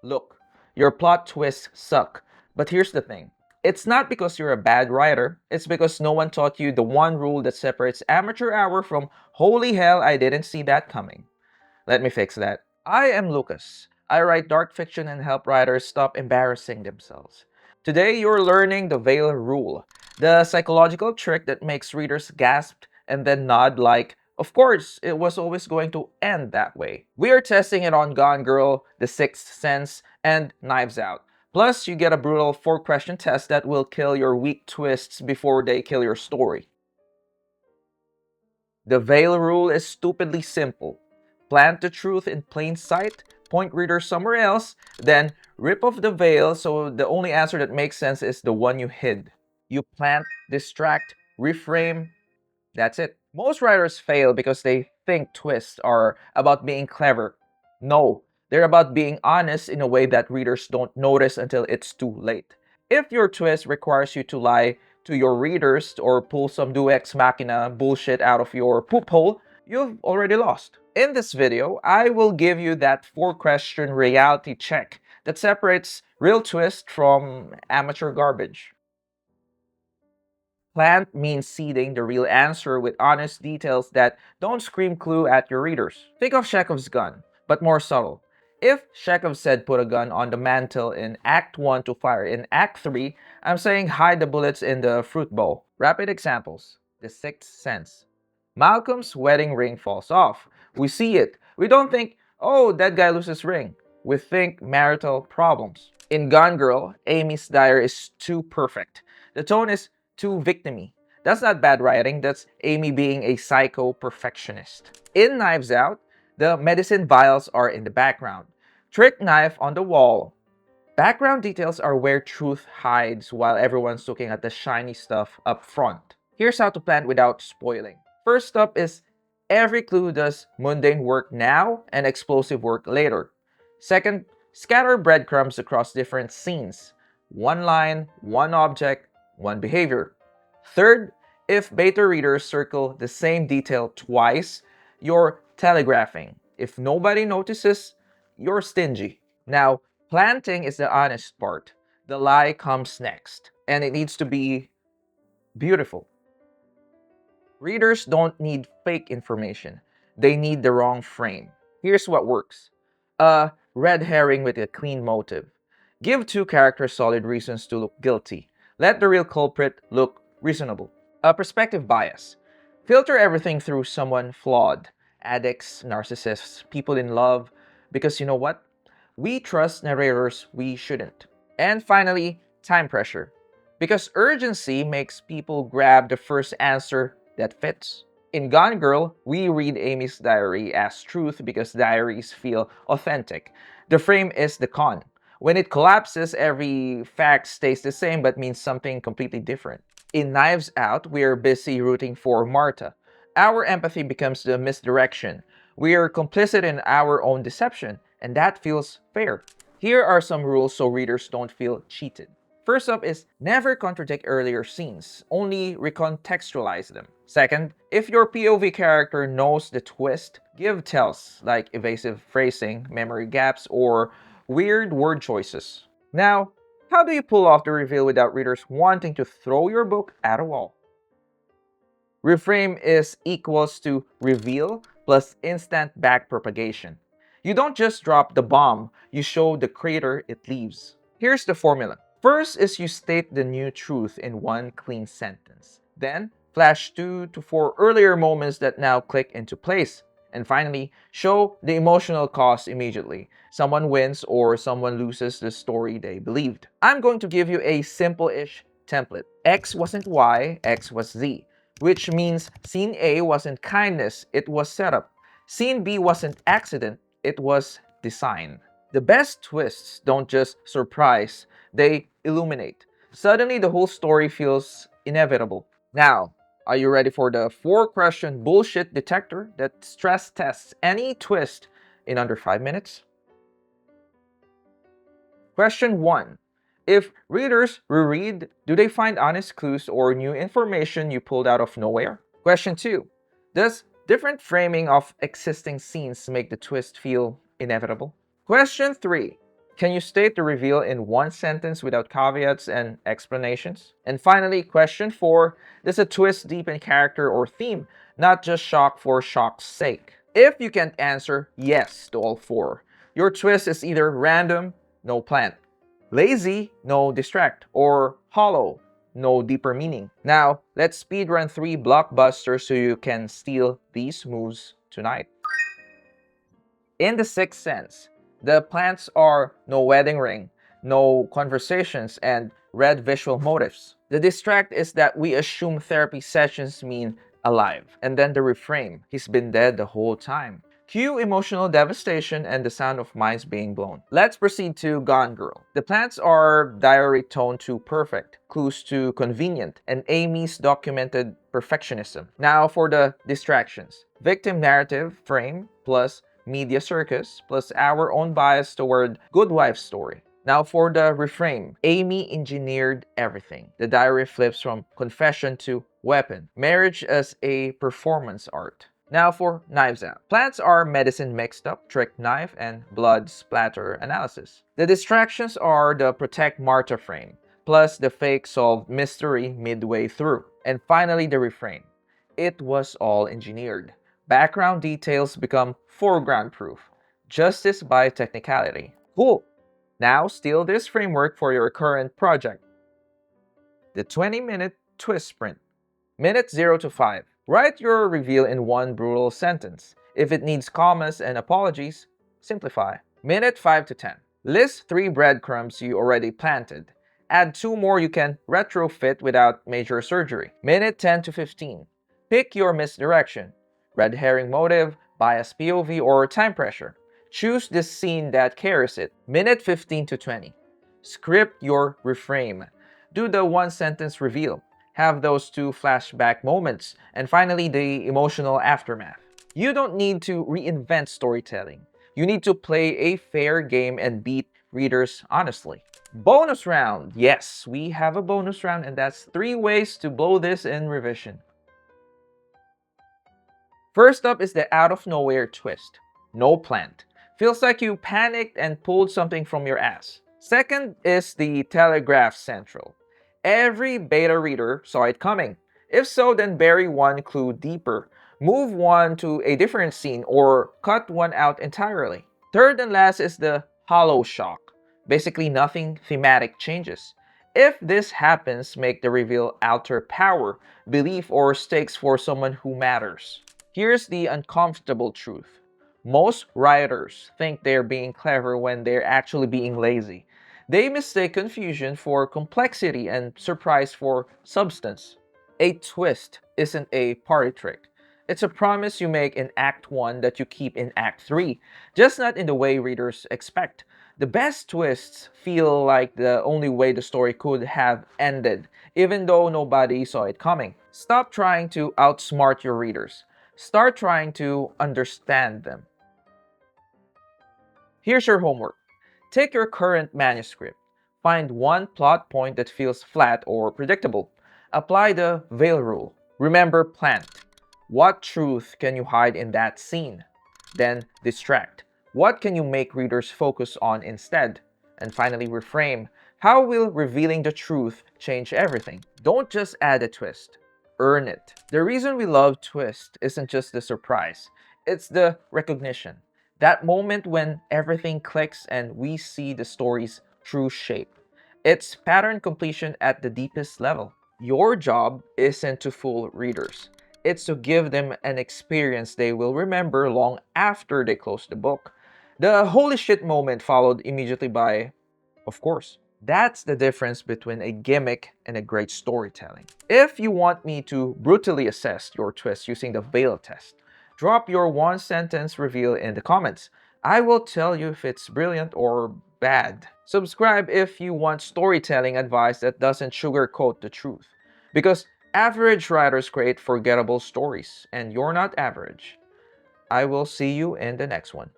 Look, your plot twists suck, but here's the thing. It's not because you're a bad writer, it's because no one taught you the one rule that separates amateur hour from holy hell, I didn't see that coming. Let me fix that. I am Lucas. I write dark fiction and help writers stop embarrassing themselves. Today, you're learning the veil rule, the psychological trick that makes readers gasp and then nod like, of course, it was always going to end that way. We are testing it on Gone Girl, The Sixth Sense, and Knives Out. Plus, you get a brutal 4-question test that will kill your weak twists before they kill your story. The veil rule is stupidly simple. Plant the truth in plain sight, point readers somewhere else, then rip off the veil so the only answer that makes sense is the one you hid. You plant, distract, reframe, that's it. Most writers fail because they think twists are about being clever. No, they're about being honest in a way that readers don't notice until it's too late. If your twist requires you to lie to your readers or pull some Deus Ex Machina bullshit out of your poop hole, you've already lost. In this video, I will give you that 4-question reality check that separates real twist from amateur garbage. Plant means seeding the real answer with honest details that don't scream clue at your readers. Think of Chekhov's gun, but more subtle. If Chekhov said put a gun on the mantle in Act 1 to fire in Act 3, I'm saying hide the bullets in the fruit bowl. Rapid examples. The Sixth Sense. Malcolm's wedding ring falls off. We see it. We don't think, oh, that guy loses ring. We think marital problems. In Gone Girl, Amy's diary is too perfect. The tone is too victimy. That's not bad writing, that's Amy being a psycho perfectionist. In Knives Out, the medicine vials are in the background. Trick knife on the wall. Background details are where truth hides while everyone's looking at the shiny stuff up front. Here's how to plant without spoiling. First up is every clue does mundane work now and explosive work later. Second, scatter breadcrumbs across different scenes. One line, one object, one behavior. Third, if beta readers circle the same detail twice, you're telegraphing. If nobody notices, you're stingy. Now, planting is the honest part. The lie comes next, and it needs to be beautiful. Readers don't need fake information. They need the wrong frame. Here's what works. A red herring with a clean motive. Give two characters solid reasons to look guilty. Let the real culprit look reasonable. A perspective bias. Filter everything through someone flawed. Addicts, narcissists, people in love. Because you know what? We trust narrators we shouldn't. And finally, time pressure. Because urgency makes people grab the first answer that fits. In Gone Girl, we read Amy's diary as truth because diaries feel authentic. The frame is the con. When it collapses, every fact stays the same but means something completely different. In Knives Out, we are busy rooting for Marta. Our empathy becomes the misdirection. We are complicit in our own deception, and that feels fair. Here are some rules so readers don't feel cheated. First up is never contradict earlier scenes, only recontextualize them. Second, if your POV character knows the twist, give tells like evasive phrasing, memory gaps, or weird word choices. Now, how do you pull off the reveal without readers wanting to throw your book at a wall? Reframe is equals to reveal plus instant back propagation. You don't just drop the bomb, you show the crater it leaves. Here's the formula. First is you state the new truth in one clean sentence. Then, flash 2 to 4 earlier moments that now click into place. And finally, show the emotional cost immediately. Someone wins or someone loses the story they believed. I'm going to give you a simple-ish template. X wasn't Y, X was Z. Which means scene A wasn't kindness, it was setup. Scene B wasn't accident, it was design. The best twists don't just surprise, they illuminate. Suddenly, the whole story feels inevitable. Now, are you ready for the 4-question bullshit detector that stress tests any twist in under 5 minutes? Question 1. If readers reread, do they find honest clues or new information you pulled out of nowhere? Question 2. Does different framing of existing scenes make the twist feel inevitable? Question 3. Can you state the reveal in one sentence without caveats and explanations? And finally, question 4, does a twist deepen character or theme, not just shock for shock's sake? If you can't answer yes to all 4, your twist is either random, no plan, lazy, no distract, or hollow, no deeper meaning. Now, let's speedrun 3 blockbusters so you can steal these moves tonight. In The Sixth Sense, the plants are no wedding ring, no conversations, and red visual motifs. The distract is that we assume therapy sessions mean alive, and then the reframe, he's been dead the whole time. Cue emotional devastation and the sound of minds being blown. Let's proceed to Gone Girl. The plants are diary tone to perfect, clues to convenient, and Amy's documented perfectionism. Now for the distractions. Victim narrative frame plus media circus plus our own bias toward good wife story. Now for the reframe, Amy engineered everything. The diary flips from confession to weapon. Marriage as a performance art. Now for Knives Out. Plants are medicine mixed up, trick knife, and blood splatter analysis. The distractions are the protect Marta frame, plus the fake solved mystery midway through. And finally the reframe. It was all engineered. Background details become foreground proof. Justice by technicality. Cool! Now steal this framework for your current project. The 20-minute twist sprint. Minute 0 to 5. Write your reveal in one brutal sentence. If it needs commas and apologies, simplify. Minute 5 to 10. List 3 breadcrumbs you already planted. Add 2 more you can retrofit without major surgery. Minute 10 to 15. Pick your misdirection. Red herring motive, bias POV, or time pressure. Choose the scene that carries it. Minute 15 to 20. Script your reframe. Do the one sentence reveal. Have those 2 flashback moments. And finally, the emotional aftermath. You don't need to reinvent storytelling. You need to play a fair game and beat readers honestly. Bonus round. Yes, we have a bonus round, and that's 3 ways to blow this in revision. First up is the out of nowhere twist. No plant. Feels like you panicked and pulled something from your ass. Second is the telegraph central. Every beta reader saw it coming. If so, then bury one clue deeper. Move one to a different scene or cut one out entirely. Third and last is the hollow shock. Basically nothing thematic changes. If this happens, make the reveal alter power, belief, or stakes for someone who matters. Here's the uncomfortable truth. Most writers think they're being clever when they're actually being lazy. They mistake confusion for complexity and surprise for substance. A twist isn't a party trick. It's a promise you make in Act 1 that you keep in Act 3, just not in the way readers expect. The best twists feel like the only way the story could have ended, even though nobody saw it coming. Stop trying to outsmart your readers. Start trying to understand them. Here's your homework. Take your current manuscript. Find one plot point that feels flat or predictable. Apply the veil rule. Remember plant. What truth can you hide in that scene? Then distract. What can you make readers focus on instead? And finally reframe. How will revealing the truth change everything? Don't just add a twist. Earn it. The reason we love twist isn't just the surprise. It's the recognition. That moment when everything clicks and we see the story's true shape. It's pattern completion at the deepest level. Your job isn't to fool readers. It's to give them an experience they will remember long after they close the book. The holy shit moment followed immediately by, of course. That's the difference between a gimmick and a great storytelling. If you want me to brutally assess your twist using the veil test, drop your one sentence reveal in the comments. I will tell you if it's brilliant or bad. Subscribe if you want storytelling advice that doesn't sugarcoat the truth. Because average writers create forgettable stories, and you're not average. I will see you in the next one.